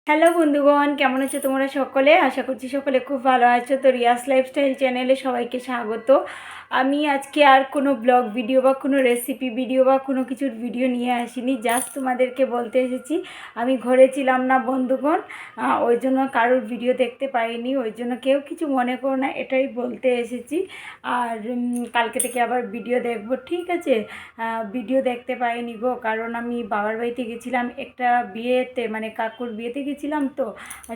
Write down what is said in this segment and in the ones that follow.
Hello বন্ধুগণ, কেমন আছো তোমরা সকলে? আশা করছি সকলে খুব ভালো আছো। তো রিয়াস লাইফস্টাইল চ্যানেলে সবাইকে স্বাগত। আমি আজকে আর কোনো ব্লগ ভিডিও বা কোনো রেসিপি ভিডিও বা কোনো কিছুর ভিডিও নিয়ে আসিনি। জাস্ট তোমাদেরকে বলতে এসেছি আমি ঘরে ছিলাম না বন্ধুগণ, ওই জন্য কারোর ভিডিও দেখতে পাইনি। ওই জন্য কেউ কিছু মনে করো না, এটাই বলতে এসেছি। আর কালকে থেকে আবার ভিডিও দেখবো, ঠিক আছে? ভিডিও দেখতে পাইনি গো, কারণ আমি বাবার বাড়িতে গেছিলাম একটা বিয়েতে, মানে কাকুর বিয়েতে গেছিলাম। তো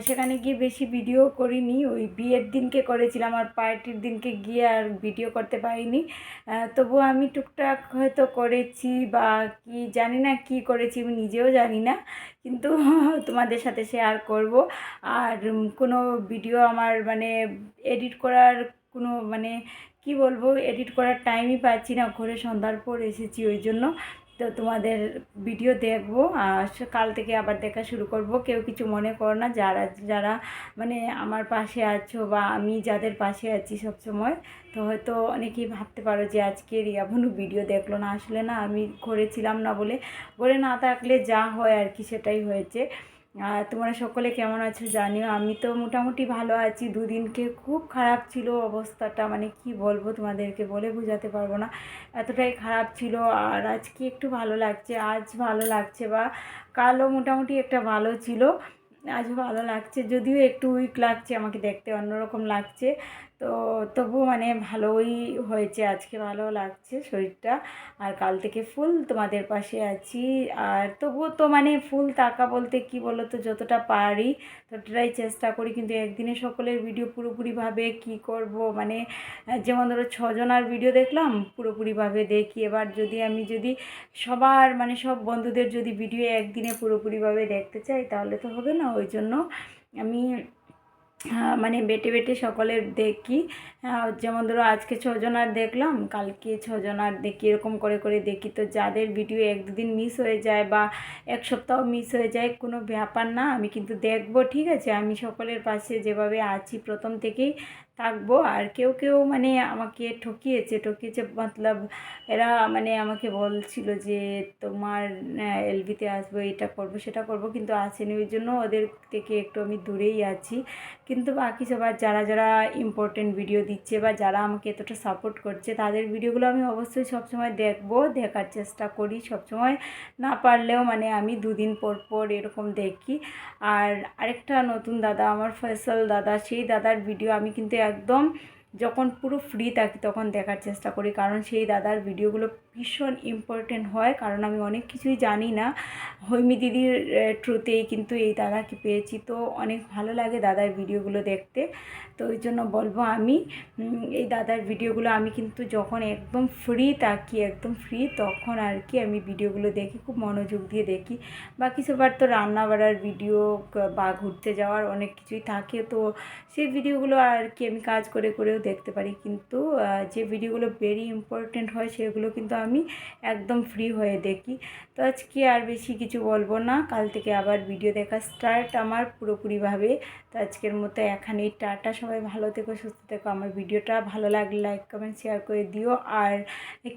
সেখানে গিয়ে বেশি ভিডিও করিনি, ওই বিয়ের দিনকে করেছিলাম, আর পার্টির দিনকে গিয়ে আর ভিডিও করতে পারিনি। তবুও আমি টুকটাক হয়তো করেছি, বা কি জানি না কি করেছি, আমি নিজেও জানি না, কিন্তু তোমাদের সাথে শেয়ার করব। আর কোনো ভিডিও আমার মানে এডিট করার কোনো মানে কি বলবো, এডিট করার টাইমই পাচ্ছি না, ঘরে সন্ধ্যার পর এসেছি ওই জন্য। তো তোমাদের ভিডিও দেখবো, আর কাল থেকে আবার দেখা শুরু করব। কেউ কিছু মনে করো না, যারা যারা মানে আমার পাশে আছো বা আমি যাদের পাশে আছি সব সময়। তো হয়তো অনেকেই ভাবতে পারো যে আজকে রিয়া ভানু ভিডিও দেখলো না। আসলে না, আমি ঘরে ছিলাম না বলে, ঘরে না থাকলে যা হয় আর কি সেটাই হয়েছে। আর তোমরা সকলে কেমন আছো জানিও। আমি তো মোটামুটি ভালো আছি। দুদিনকে খুব খারাপ ছিল অবস্থাটা, মানে কি বলবো তোমাদেরকে, বলে বোঝাতে পারবো না, এতটাই খারাপ ছিল। আর আজকে একটু ভালো লাগছে, আজ ভালো লাগছে, বা কালও মোটামুটি একটা ভালো ছিল, আজও ভালো লাগছে। যদিও একটু উইক লাগছে, আমাকে দেখতে অন্যরকম লাগছে। তো তবু মানে ভালোই হয়েছে, আজকে ভালো লাগছে শরীরটা। আর কাল থেকে ফুল তোমাদের পাশে আছি। আর তবুও তো মানে ফুল থাকা বলতে কি বলো তো, যতটা পারি ততটাই চেষ্টা করি, কিন্তু একদিনে সকলের ভিডিও পুরোপুরিভাবে কি করব, মানে যেমন ধরো 6জনার ভিডিও দেখলাম পুরোপুরিভাবে দেখি, এবার যদি সবার মানে সব বন্ধুদের যদি ভিডিও একদিনে পুরোপুরিভাবে দেখতে চাই তাহলে তো হবে না। ওই জন্য আমি মানে বেটে বেটে সকলের দেখি। যেমন ধরো আজকে 6জনার দেখলাম, কালকে 6জনার দেখি, এরকম করে করে দেখি। তো যাদের ভিডিও এক দুদিন মিস হয়ে যায় বা এক সপ্তাহ মিস হয়ে যায়, কোনো ব্যাপার না, আমি কিন্তু দেখবো, ঠিক আছে? আমি সকলের পাশে যেভাবে আছি প্রথম থেকেই থাকবো। আর কেউ কেউ মানে আমাকে ঠকিয়েছে মতলব, এরা মানে আমাকে বলছিল যে তোমার এলবিতে আসবো, এটা করবো সেটা করবো, কিন্তু আসেনি। ওই জন্য ওদের থেকে একটু আমি দূরেই আছি। কিন্তু বাকি সবার যারা যারা ইম্পর্টেন্ট ভিডিও দিচ্ছে বা যারা আমাকে এতটা সাপোর্ট করছে, তাদের ভিডিওগুলো আমি অবশ্যই সবসময় দেখবো, দেখার চেষ্টা করি সবসময়। না পারলেও মানে আমি দুদিন পর পর এরকম দেখি। আর আরেকটা নতুন দাদা, আমার ফয়সাল দাদা, সেই দাদার ভিডিও আমি কিন্তু একদম যখন পুরো ফ্রি থাকি তখন দেখার চেষ্টা করি, কারণ সেই দাদার ভিডিওগুলো ভীষণ ইম্পর্টেন্ট হয়। কারণ আমি অনেক কিছুই জানি না, হৈমি দিদির থ্রুতেই কিন্তু এই দাদাকে পেয়েছি। তো অনেক ভালো লাগে দাদার ভিডিওগুলো দেখতে। তো ওই জন্য বলবো আমি এই দাদার ভিডিওগুলো আমি কিন্তু যখন একদম ফ্রি থাকি, একদম ফ্রি, তখন আর কি আমি ভিডিওগুলো দেখি, খুব মনোযোগ দিয়ে দেখি। বাকি সবার তো রান্না বাড়ার ভিডিও বা ঘুরতে যাওয়ার অনেক কিছুই থাকে, তো সেই ভিডিওগুলো আর কি আমি কাজ করে করেও দেখতে পারি। কিন্তু যে ভিডিওগুলো ভেরি ইম্পর্টেন্ট হয় সেগুলো কিন্তু আমি একদম ফ্রি হয়ে দেখি। তো আজকে আর বেশি কিছু বলবো না, কাল থেকে আবার ভিডিও দেখা স্টার্ট আমার পুরোপুরিভাবে। তো আজকের মতো এখানেই টাটা, সবাই ভালো থেকো, সুস্থ থেকো। আমার ভিডিওটা ভালো লাগলে লাইক কমেন্ট শেয়ার করে দিও। আর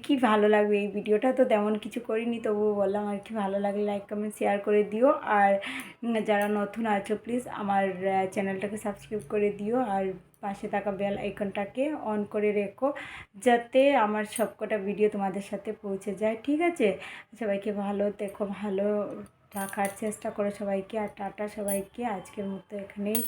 কি ভালো লাগবে, এই ভিডিওটা তো তেমন কিছু করিনি, তবুও বললাম আর কি ভালো লাগলে লাইক কমেন্ট শেয়ার করে দিও। আর যারা নতুন আছো প্লিজ আমার চ্যানেলটাকে সাবস্ক্রাইব করে দিও, আর পাশে থাকা বেল আইকনটাকে অন করে রেখো, যাতে আমার সবকটা ভিডিও তোমাদের সাথে পৌঁছে যায়, ঠিক আছে? সবাইকে ভালো দেখো, ভালো রাখার চেষ্টা করো সবাইকে। আর টাটা সবাইকে, আজকের মতো এখানেই।